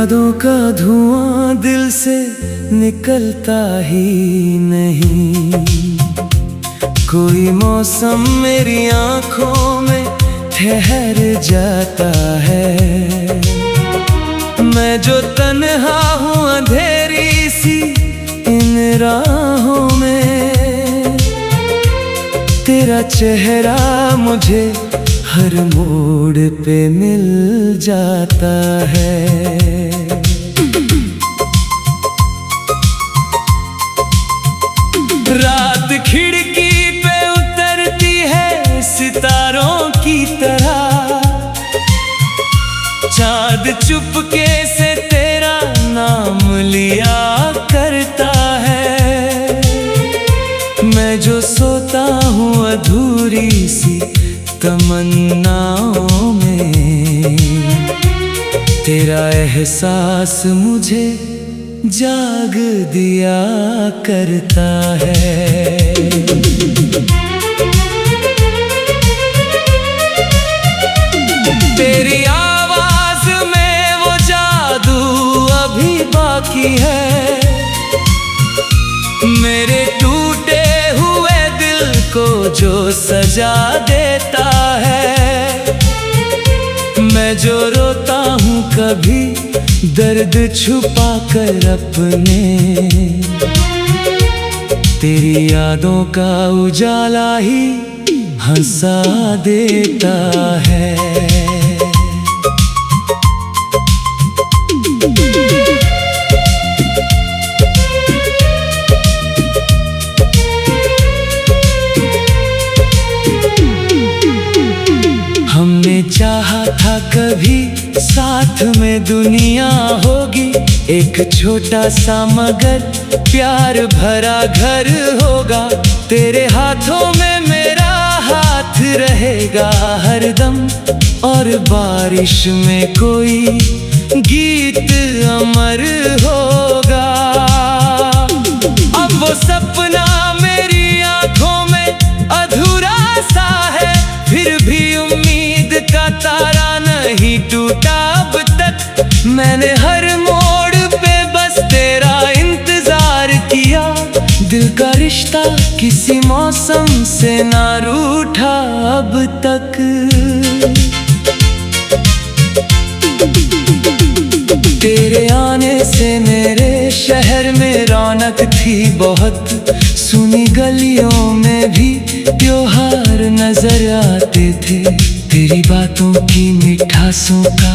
यादों का धुआं दिल से निकलता ही नहीं। कोई मौसम मेरी आंखों में ठहर जाता है। मैं जो तन्हा हूँ अंधेरी सी इन राहों में, तेरा चेहरा मुझे हर मोड़ पे मिल जाता है। रात खिड़की पे उतरती है सितारों की तरह, चाँद चुपके से तेरा नाम लिया करता है। मैं जो सोता हूँ अधूरी सी तमन्नाओं में, तेरा एहसास मुझे जाग दिया करता है। तेरी आवाज में वो जादू अभी बाकी है, मेरे टूटे हुए दिल को जो सजा देता है। मैं जो रोता हूँ कभी दर्द छुपा कर अपने, तेरी यादों का उजाला ही हंसा देता है। हमने चाहा था कभी साथ में दुनिया होगी, एक छोटा सा मगर प्यार भरा घर होगा। तेरे हाथों में मेरा हाथ रहेगा हरदम, और बारिश में कोई गीत अमर होगा। अब वो सपना मेरी आंखों में अधूरा सा है, फिर भी उम्मीद का तारा नहीं टूटा अब तक। मैंने हर मोड़ पे बस तेरा इंतजार किया, दिल का रिश्ता किसी मौसम से ना रूठा अब तक। तेरे आने से मेरे शहर में रौनक थी बहुत, सुनी गलियों में भी त्योहार नजर आते थे। तेरी बातों की मिठासों का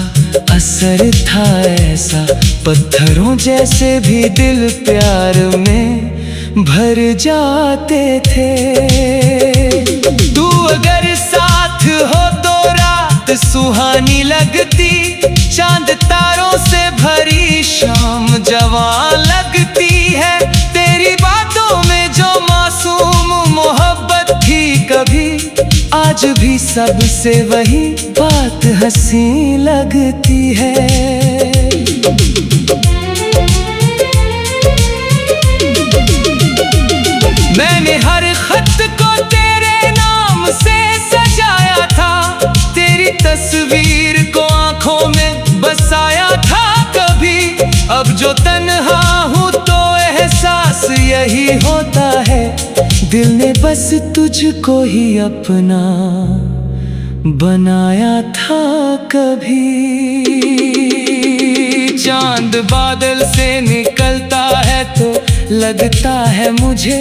असर था ऐसा, पत्थरों जैसे भी दिल प्यार में भर जाते थे। तू अगर साथ हो तो रात सुहानी लगती, चांद तारों से भरी शाम जवां लगती है। तेरी बातों में जो मासूम मोहब्बत थी कभी, आज भी सबसे वही बात हंसी लगती है। मैंने हर खत को तेरे नाम से सजाया था, तेरी तस्वीर को आंखों में बसाया था कभी। अब जो तन्हा हूँ तो एहसास यही होता है, दिल ने बस तुझको ही अपना बनाया था कभी। चांद बादल से निकलता है तो लगता है मुझे,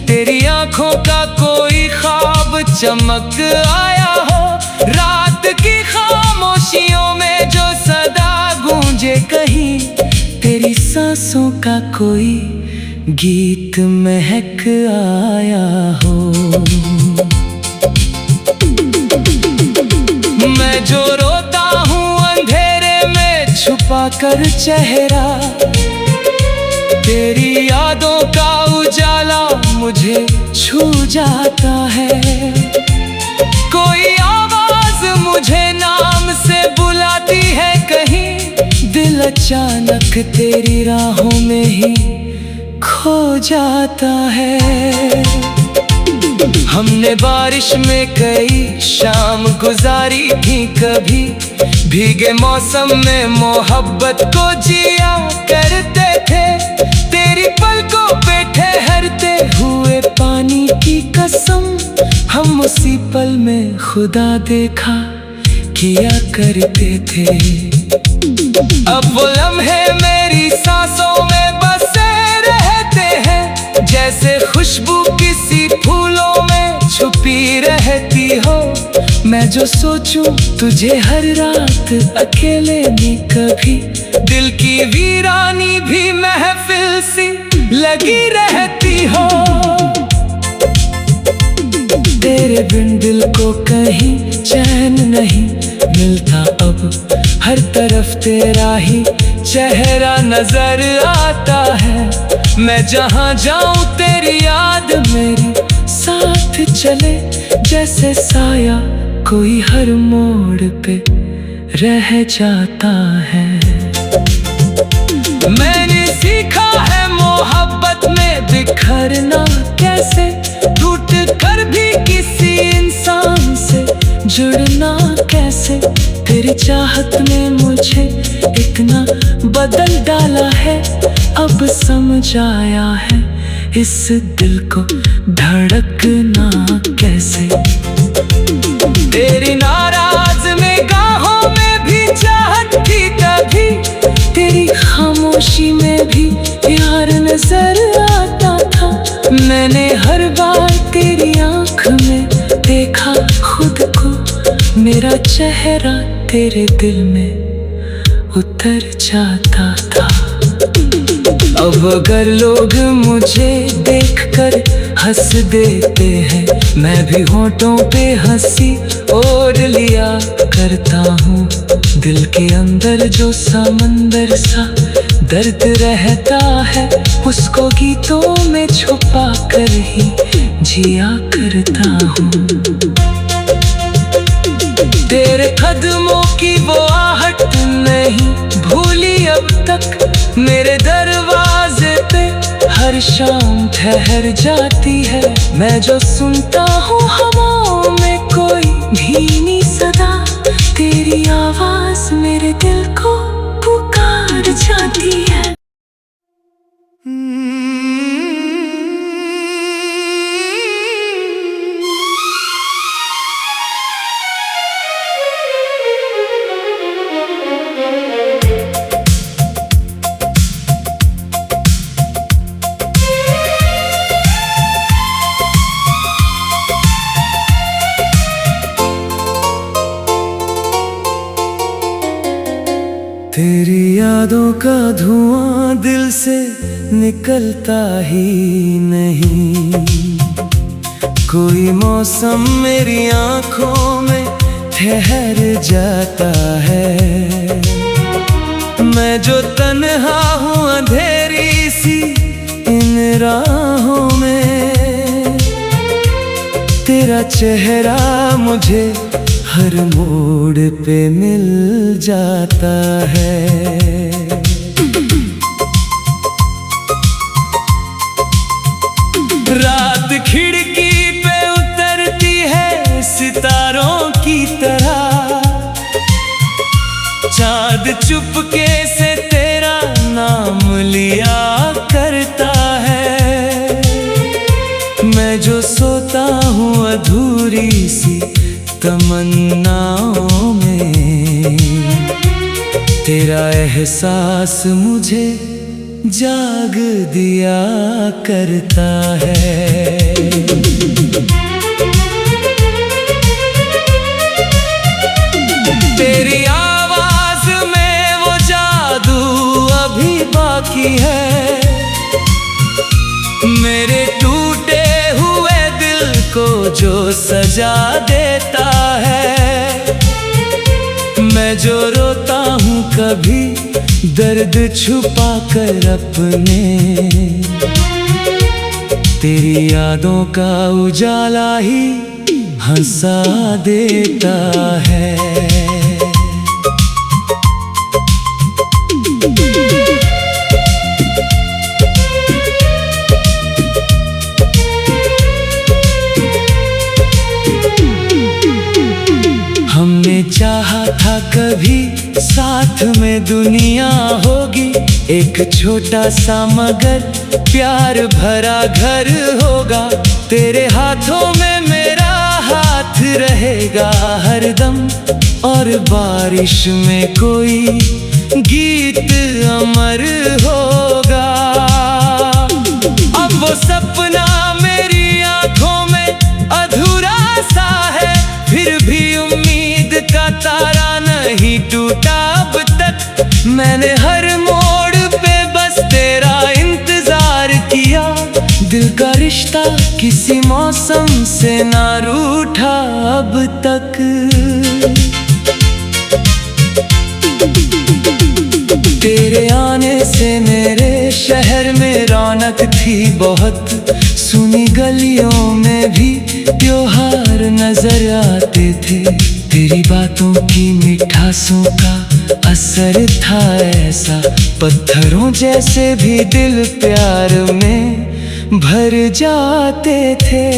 तेरी आंखों का कोई ख्वाब चमक आया हो। रात की खामोशियों में जो सदा गूंजे कहीं, तेरी सांसों का कोई गीत महक आया हो। मैं जो रोता हूँ अंधेरे में छुपा कर चेहरा, तेरी यादों का उजाला मुझे छू जाता है। कोई आवाज मुझे नाम से बुलाती है कहीं, दिल अचानक तेरी राहों में ही खो जाता है। हमने बारिश में कई शाम गुजारी थी, कभी भीगे मौसम में मोहब्बत को जिया करते थे। तेरी पलकों पे ठहरते हुए पानी की कसम, हम उसी पल में खुदा देखा किया करते थे। अब वो लम्हे मेरी सांसों में बसे रहते हैं, जैसे खुशबू किसी फूलों में छुपी रहती हो। मैं जो सोचूं तुझे हर रात अकेले में, कभी दिल की वीरानी भी महफिल सी लगी रहती हो। तेरे बिन दिल को कहीं चैन नहीं मिलता, अब हर तरफ तेरा ही चेहरा नजर आता है। मैं जहाँ जाऊं तेरी याद मेरी साथ चले, जैसे साया कोई हर मोड़ पे रह जाता है। मैंने सीखा है मोहब्बत में बिखरना कैसे, टूट कर भी किसी इंसान से जुड़ना कैसे। तेरी चाहत ने मुझे इतना बदल डाला है, अब समझ आया है इस दिल को धड़कना कैसे। तेरी नाराज निगाहों में भी चाहत थी कभी, तेरी खामोशी में भी प्यार नजर आता था। मैंने हर बार तेरी आँख में देखा खुद को, मेरा चेहरा तेरे दिल में उतर जाता था। अब अगर लोग मुझे देखकर हंस देते हैं, मैं भी होठों पे हंसी ओढ़ लिया करता हूँ। दिल के अंदर जो समंदर सा दर्द रहता है, उसको गीतों में छुपा कर ही जिया करता हूँ। तेरे कदमों की वो आहट नहीं भूली अब तक, मेरे दरवाजे पे हर शाम ठहर जाती है। मैं जो सुनता हूँ हवाओं में कोई धीमी सदा, तेरी आवाज मेरे दिल को पुकार जाती है। तेरी यादों का धुआं दिल से निकलता ही नहीं, कोई मौसम मेरी आँखों में ठहर जाता है। मैं जो तन्हा हूँ अंधेरी सी इन राहों में, तेरा चेहरा मुझे हर मोड़ पे मिल जाता है। रात खिड़की पे उतरती है सितारों की तरह, चाँद चुपके से तेरा नाम लिया करता है। मैं जो सोता हूँ अधूरी सी तमन्नाओं में, तेरा एहसास मुझे जाग दिया करता है। तेरी आवाज में वो जादू अभी बाकी है, मेरे टूटे हुए दिल को जो सजा देता है। मैं जो रोता हूँ कभी दर्द छुपा कर अपने, तेरी यादों का उजाला ही हंसा देता है। साथ में दुनिया होगी, एक छोटा सा मगर प्यार भरा घर होगा। तेरे हाथों में मेरा हाथ रहेगा हरदम, और बारिश में कोई गीत अमर होगा। अब वो सपना मेरी आंखों में अधूरा सा है, फिर भी उम्मीद का तारा नहीं टूटा अब तक। मैंने हर मोड़ पे बस तेरा इंतजार किया, दिल का रिश्ता किसी मौसम से ना रूठा अब तक। तेरे आने से मेरे शहर में रौनक थी बहुत, सुनी गलियों में भी त्योहार नजर आते थे। तेरी बातों की मिठासों का असर था ऐसा, पत्थरों जैसे भी दिल प्यार में भर जाते थे।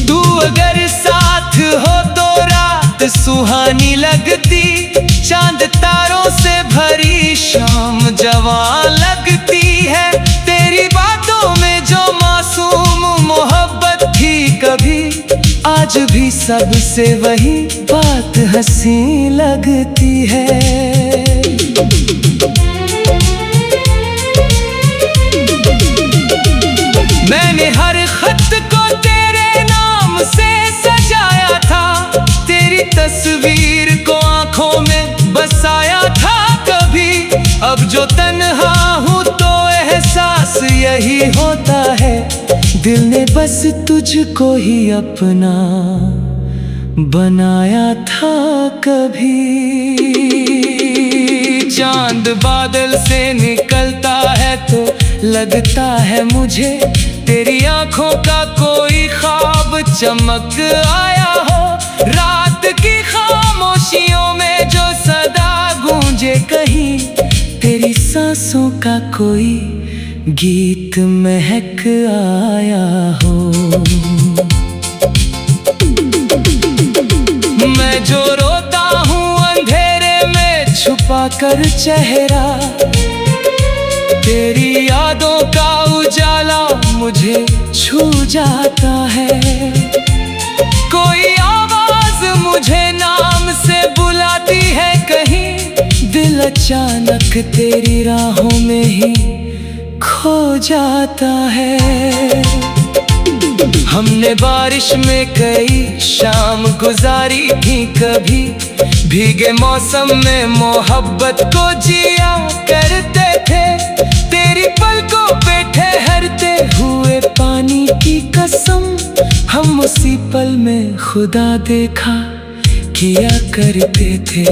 तू अगर साथ हो तो रात सुहानी लगती, चांद तारों से भरी शाम जवां लगती है। तेरी बातों में जो मासूम मोहब्बत थी कभी, आज भी सबसे वही बात हंसी लगती है। मैंने हर खत को तेरे नाम से सजाया था, तेरी तस्वीर को आंखों में बसाया था कभी। अब जो तन्हा हूँ तो एहसास यही होता है, दिल ने बस तुझको ही अपना बनाया था कभी। चांद बादल से निकलता है तो लगता है मुझे, तेरी आंखों का कोई ख्वाब चमक आया हो। रात की खामोशियों में जो सदा गूंजे कहीं, तेरी सांसों का कोई गीत महक आया हो। मैं जो रोता हूँ अंधेरे में छुपा कर चेहरा, तेरी यादों का उजाला मुझे छू जाता है। कोई आवाज मुझे नाम से बुलाती है कहीं, दिल अचानक तेरी राहों में ही खो जाता है। हमने बारिश में कई शाम गुजारी थी कभी, भीगे मौसम में मोहब्बत को जिया करते थे। तेरी पलकों पे ठहरते हुए पानी की कसम, हम उसी पल में खुदा देखा किया करते थे।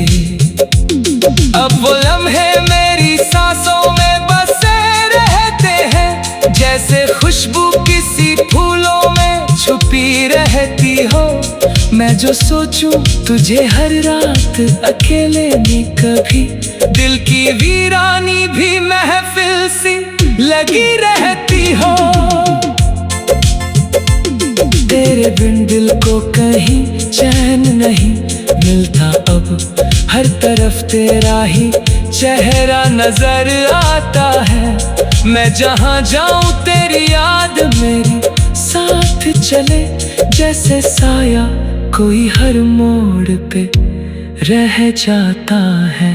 अब वो लम्हे मेरी सांसों में बसे रहते हैं, जैसे खुशबू किसी फूलों में छुपी रहती हो। मैं जो सोचूं तुझे हर रात अकेले में कभी, दिल की वीरानी भी महफिल सी लगी रहती हो। तेरे बिन दिल को कहीं चैन नहीं मिलता अब, हर तरफ तेरा ही चेहरा नजर आता है। मैं जहाँ जाऊं तेरी याद मेरी साथ चले, जैसे साया कोई हर मोड़ पे रह जाता है।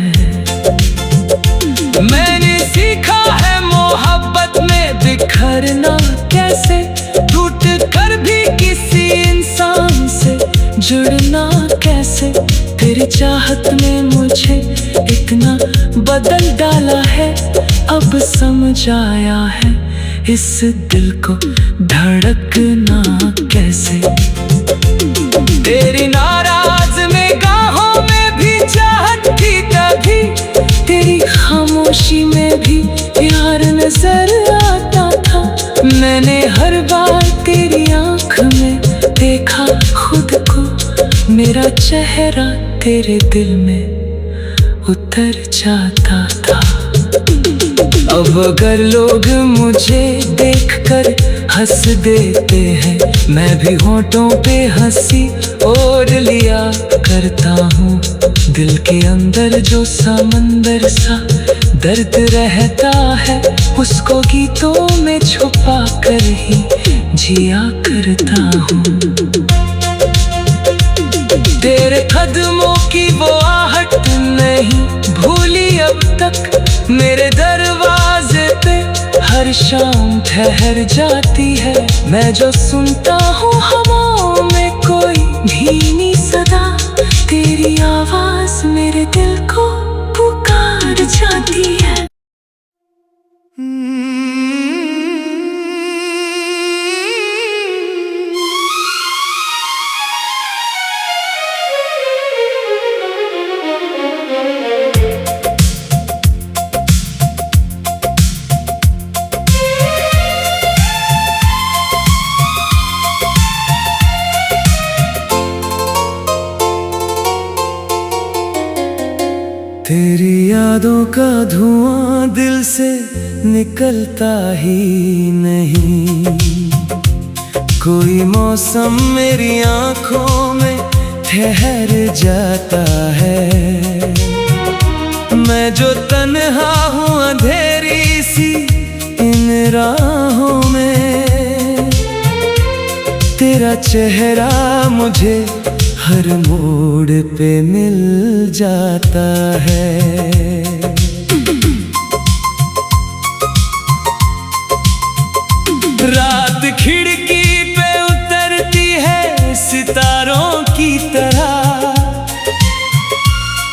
मैंने सीखा है मोहब्बत में बिखरना कैसे, टूट कर भी किसी इंसान से जुड़ना कैसे। तेरी चाहत ने मुझे इतना बदल डाला है, अब समझ आया है इस दिल को धड़कना कैसे। तेरी नाराज निगाहों में भी चाहत थी तभी, तेरी खामोशी में भी प्यार नजर आता था। मैंने हर बार तेरी आँख में देखा खुद को, मेरा चेहरा तेरे दिल में उतर जाता था। अब अगर लोग मुझे देखकर हंस देते हैं, मैं भी होठों पे हंसी और लिया करता हूँ। दिल के अंदर जो समंदर सा दर्द रहता है, उसको गीतों में छुपा कर ही जिया करता हूँ। तेरे कदमों की वो आहट नहीं भूली अब तक, मेरे दरवाजे पे हर शाम ठहर जाती है। मैं जो सुनता हूँ हवाओं में कोई धीमी सदा, तेरी आवाज मेरे दिल को पुकार जाती है। तेरी यादों का धुआं दिल से निकलता ही नहीं, कोई मौसम मेरी आँखों में ठहर जाता है। मैं जो तन्हा हूँ अंधेरी सी इन राहों में, तेरा चेहरा मुझे हर मोड़ पे मिल जाता है। रात खिड़की पे उतरती है सितारों की तरह,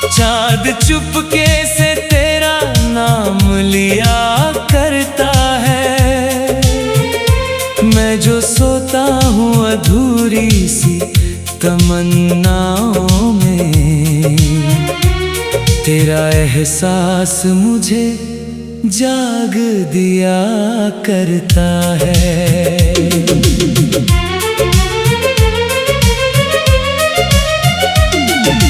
चाँद चुपके से तेरा नाम लिया करता है। मैं जो सोता हूँ अधूरी सी तमन्नाओं में, तेरा एहसास मुझे जाग दिया करता है।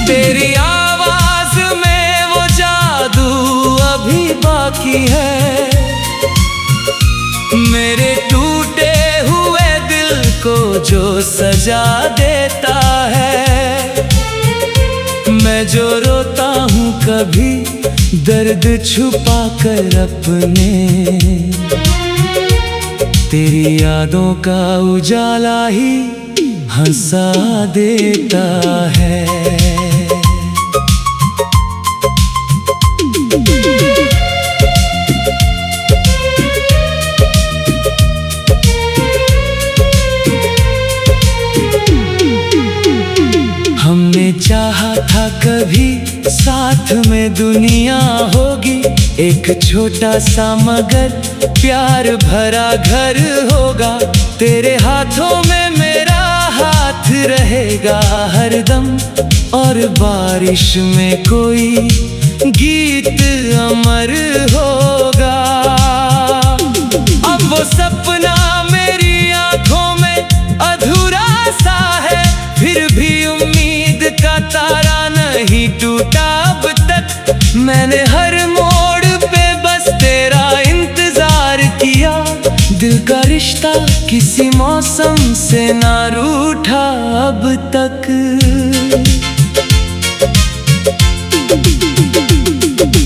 तेरी आवाज में वो जादू अभी बाकी है, मेरे टूटे हुए दिल को जो सजा देता है। मैं जो रोता हूँ कभी दर्द छुपा कर अपने, तेरी यादों का उजाला ही हंसा देता है। हमने चाहा था कभी साथ में दुनिया होगी, एक छोटा सा मगर प्यार भरा घर होगा। तेरे हाथों में मेरा हाथ रहेगा हरदम, और बारिश में कोई गीत अमर होगा। अब वो सपना मेरी आंखों में अधूरा सा है, फिर भी उम्मीद का तारा नहीं टूटा अब तक। मैंने हर मोड़ पे बस तेरा इंतजार किया, दिल का रिश्ता किसी मौसम से ना रूठा अब तक।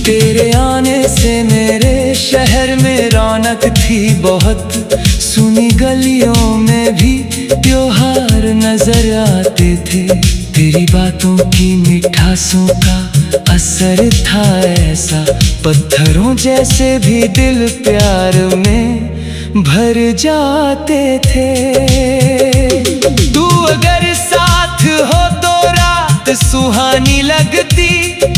तेरे आने से मेरे शहर में रौनक थी बहुत, सुनी गलियों में भी त्योहार नजर आते थे। तेरी बातों की मिठासों का असर था ऐसा, पत्थरों जैसे भी दिल प्यार में भर जाते थे। तू अगर साथ हो तो रात सुहानी लगती,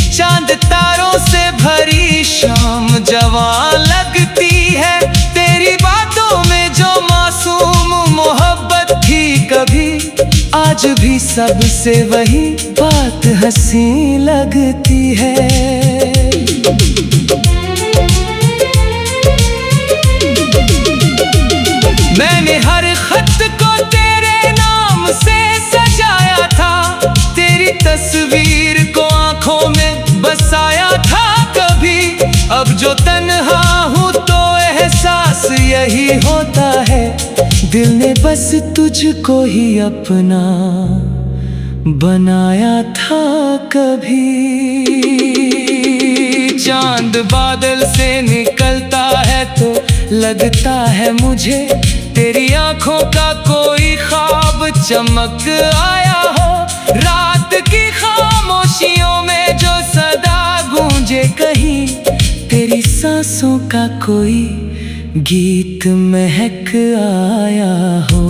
चांद तारों से भरी शाम जवां लगती है। तेरी बातों में जो मासूम मोहब्बत थी कभी, आज भी सबसे वही बात हंसी लगती है। मैंने हर खत को तेरे नाम से सजाया था, तेरी तस्वीर को आंखों में बसाया था कभी। अब जो तन्हा हूँ तो एहसास यही होता है, दिल ने बस तुझको ही अपना बनाया था कभी। चांद बादल से निकलता है तो लगता है मुझे तेरी आंखों का कोई ख्वाब चमक आया हो। रात की खामोशियों में जो सदा गूंजे कहीं, तेरी सांसों का कोई गीत महक आया हो।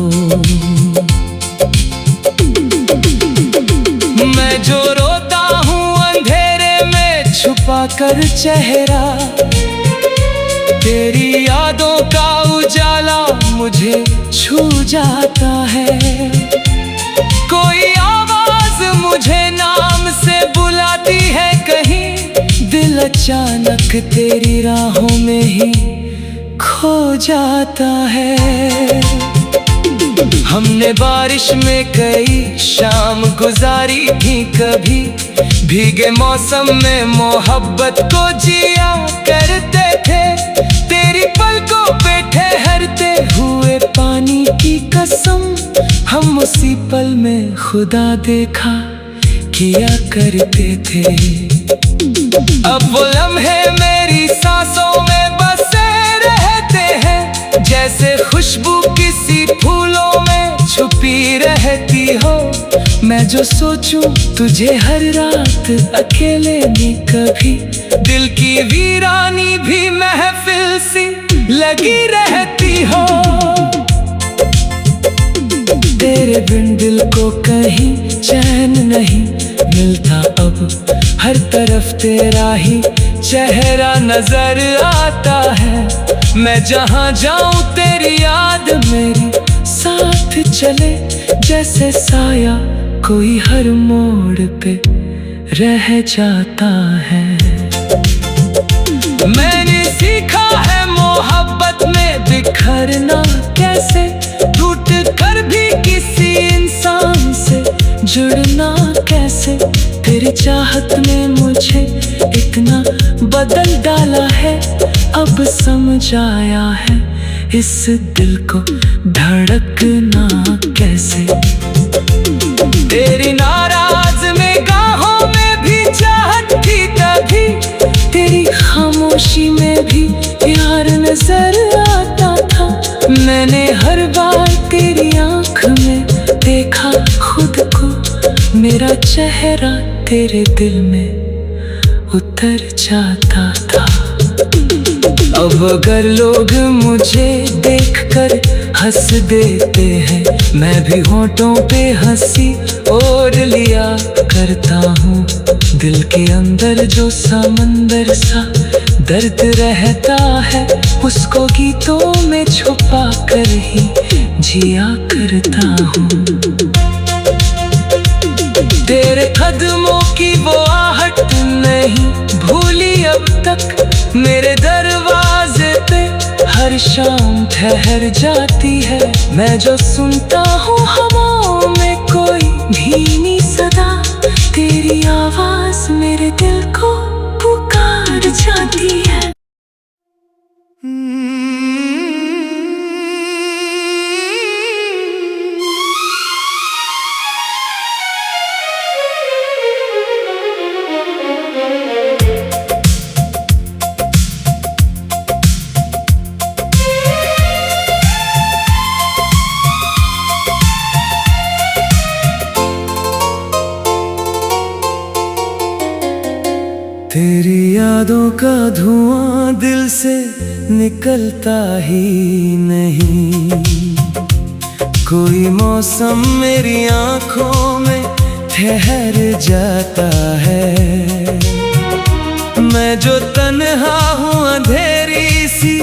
मैं जो रोता हूँ अंधेरे में छुपा कर चेहरा, तेरी यादों का उजाला मुझे छू जाता है। कोई आवाज मुझे नाम से बुलाती है कहीं, दिल अचानक तेरी राहों में ही खो जाता है। हमने बारिश में कई शाम गुजारी थी, कभी भीगे मौसम में मोहब्बत को जिया करते थे। तेरी पलकों पे ठहरते हुए पानी की कसम, हम उसी पल में खुदा देखा किया करते थे। अब वो लम्हे मेरी सांसों में बसे रहते हैं, जैसे खुशबू किसी फूलों में छुपी रहती हो। मैं जो सोचूं तुझे हर रात अकेले में, कभी दिल की वीरानी भी महफिल सी लगी रहती हो। तेरे बिन दिल को कहीं चैन नहीं मिलता, अब हर तरफ तेरा ही चेहरा नजर आता है। मैं जहाँ जाऊं तेरी याद मेरी साथ चले, जैसे साया कोई हर मोड़ पे रह जाता है। मैंने सीखा है मोहब्बत में बिखरना कैसे, टूट कर भी किसी इंसान से जुड़ना कैसे। तेरी चाहत ने मुझे इतना बदल डाला है, अब समझ आया है इस दिल को धड़कना कैसे। तेरी नाराज निगाहों में भी चाहत थी तभी, तेरी खामोशी में भी प्यार नजर आता था। मैंने हर बार तेरी आँख में देखा खुद को, मेरा चेहरा तेरे दिल में उतर जाता था। अब अगर लोग मुझे देखकर हंस देते हैं, मैं भी होठों पे हंसी और लिया करता हूँ। दिल के अंदर जो समंदर सा दर्द रहता है, उसको गीतों में छुपा कर ही जिया करता हूँ। तेरे कदमों की वो आहट नहीं भूली अब तक, मेरे दरवाजे पे हर शाम ठहर जाती है। मैं जो सुनता हूँ हवाओं में कोई धीमी सदा, तेरी आवाज मेरे दिल को पुकार जाती है। तेरी यादों का धुआं दिल से निकलता ही नहीं, कोई मौसम मेरी आँखों में ठहर जाता है। मैं जो तन्हा हूँ अंधेरी सी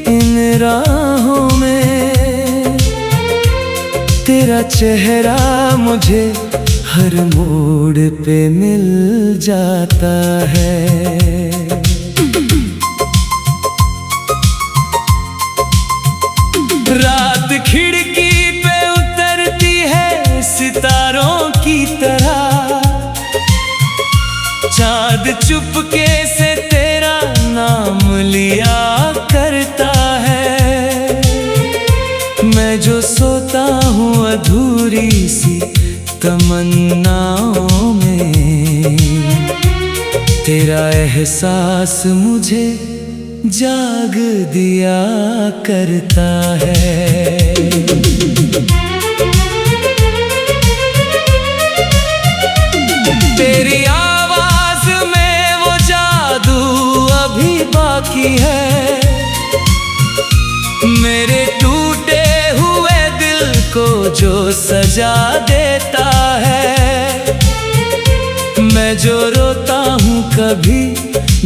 इन राहों में, तेरा चेहरा मुझे हर मोड़ पे मिल जाता है। रात खिड़की पे उतरती है सितारों की तरह, चाँद चुपके से तेरा नाम लिया करता है। मैं जो सोता हूँ अधूरी सी तमन्नाओं में तेरा एहसास मुझे जाग दिया करता है। तेरी आवाज में वो जादू अभी बाकी है, मेरे टूटे हुए दिल को जो सजा देता है। मैं जो रोता हूँ कभी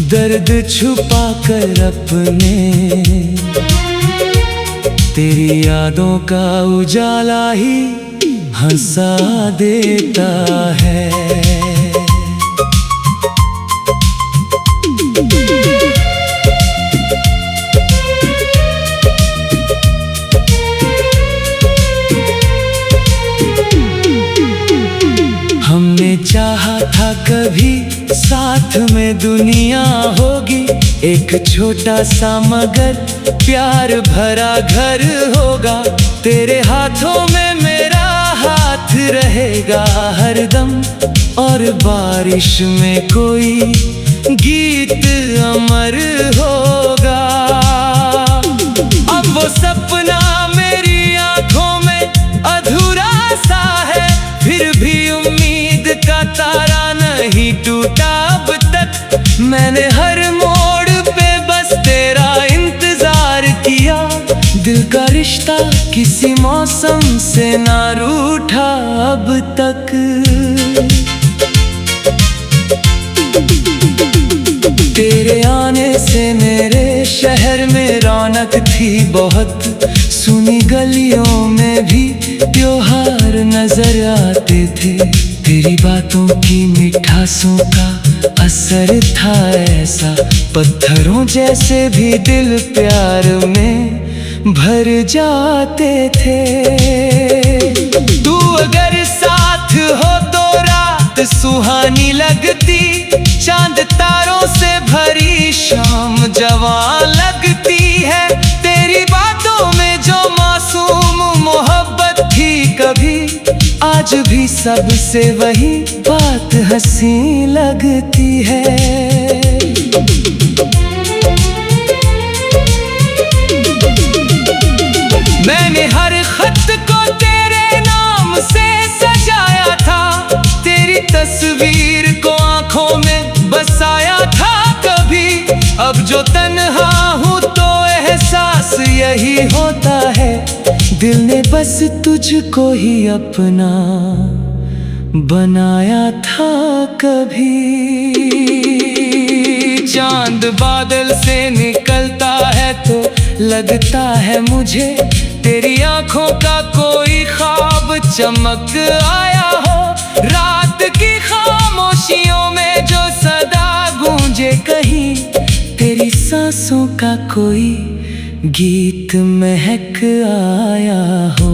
दर्द छुपा कर अपने, तेरी यादों का उजाला ही हंसा देता है। हमने चाहा था कभी साथ में दुनिया होगी, एक छोटा सा मगर प्यार भरा घर होगा। तेरे हाथों में मेरा हाथ रहेगा हरदम, और बारिश में कोई गीत अमर होगा। अब वो सपना मेरी आंखों में अधूरा सा है, फिर भी उम्मीद का तारा नहीं टूटा अब तक। मैंने हर मोड़ पे बस तेरा इंतजार किया, दिल का रिश्ता किसी मौसम से ना रूठा अब तक। तेरे आने से मेरे शहर में रौनक थी बहुत, सुनी गलियों में भी त्योहार नजर आते थे। तेरी बातों की मिठासों का असर था ऐसा, पत्थरों जैसे भी दिल प्यार में भर जाते थे। तू अगर साथ हो तो रात सुहानी लगती, चांद तारों से भरी शाम जवां लगती है। तेरी बातों में जो मासूम मोहब्बत थी कभी, आज भी सबसे वही बात हंसी लगती है। मैंने हर खत को तेरे नाम से सजाया था, तेरी तस्वीर को आंखों में बसाया था कभी। अब जो तन्हा हूँ तो एहसास यही होता है, दिल ने बस तुझको ही अपना बनाया था कभी। चांद बादल से निकलता है तो लगता है मुझे, तेरी आंखों का कोई ख्वाब चमक आया हो। रात की खामोशियों में जो सदा गूंजे कहीं, तेरी सांसों का कोई गीत महक आया हो।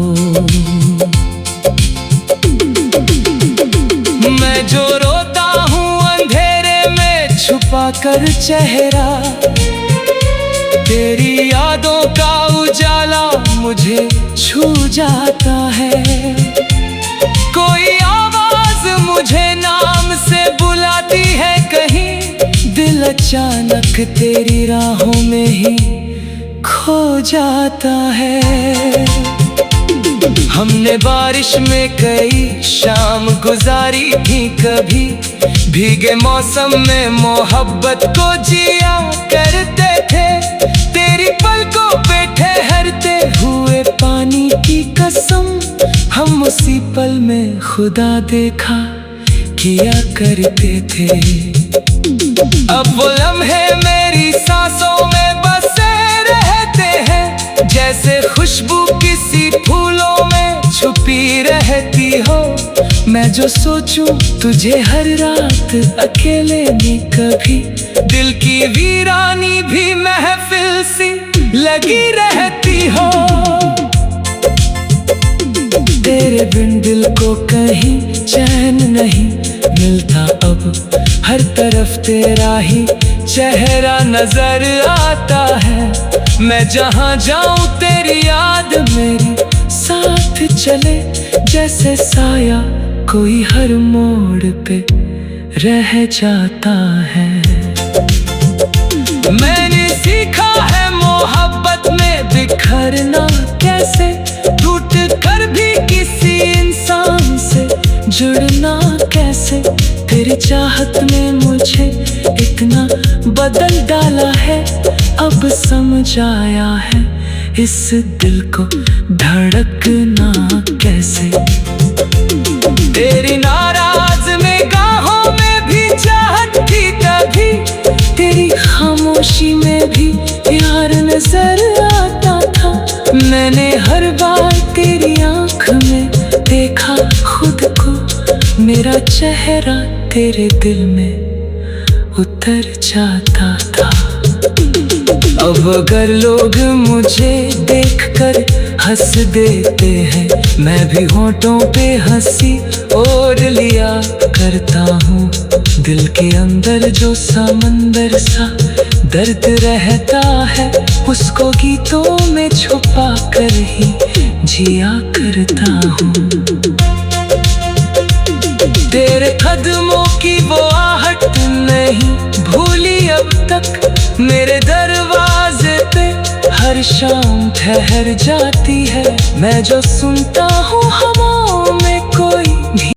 मैं जो रोता हूँ अंधेरे में छुपा कर चेहरा, तेरी यादों का उजाला मुझे छू जाता है। कोई आवाज मुझे नाम से बुलाती है कहीं, दिल अचानक तेरी राहों में ही खो जाता है। हमने बारिश में कई शाम गुजारी थी कभी, भीगे मौसम में मोहब्बत को जिया करते थे। तेरी पलकों पे ठहरते हुए पानी की कसम, हम उसी पल में खुदा देखा किया करते थे। अब वो लम्हे मेरी सांसों में बसे रहते हैं, जैसे खुशबू किसी फूलों में छुपी रहती हो। मैं जो सोचूं तुझे हर रात अकेले में कभी, दिल की वीरानी भी महफिल सी लगी रहती हो। तेरे बिन दिल को कहीं चैन नहीं मिलता अब, हर तरफ तेरा ही चेहरा नजर आता है। मैं जहाँ जाऊँ तेरी याद मेरी साथ चले, जैसे साया कोई हर मोड़ पे रह जाता है। मैंने सीखा है मोहब्बत में बिखरना कैसे, टूट कर भी किसी इंसान से जुड़ना कैसे। तेरी चाहत ने मुझे इतना बदल डाला है, अब समझ आया है इस दिल को धड़कना कैसे। तेरी नाराज निगाहों में भी चाहत थी तभी, तेरी खामोशी में भी प्यार नजर आता था। मैंने हर बार तेरी आँख में देखा खुद को, मेरा चेहरा तेरे दिल में उतर जाता था। अब अगर लोग मुझे देखकर हंस देते हैं, मैं भी होठों पे हंसी और लिया करता हूँ। दिल के अंदर जो समंदर सा दर्द रहता है, उसको गीतों में छुपा कर ही जिया करता हूँ। तेरे कदमों की वो आहट नहीं भूली अब तक, मेरे दरवाजे पे हर शाम ठहर जाती है। मैं जो सुनता हूँ हवाओं में कोई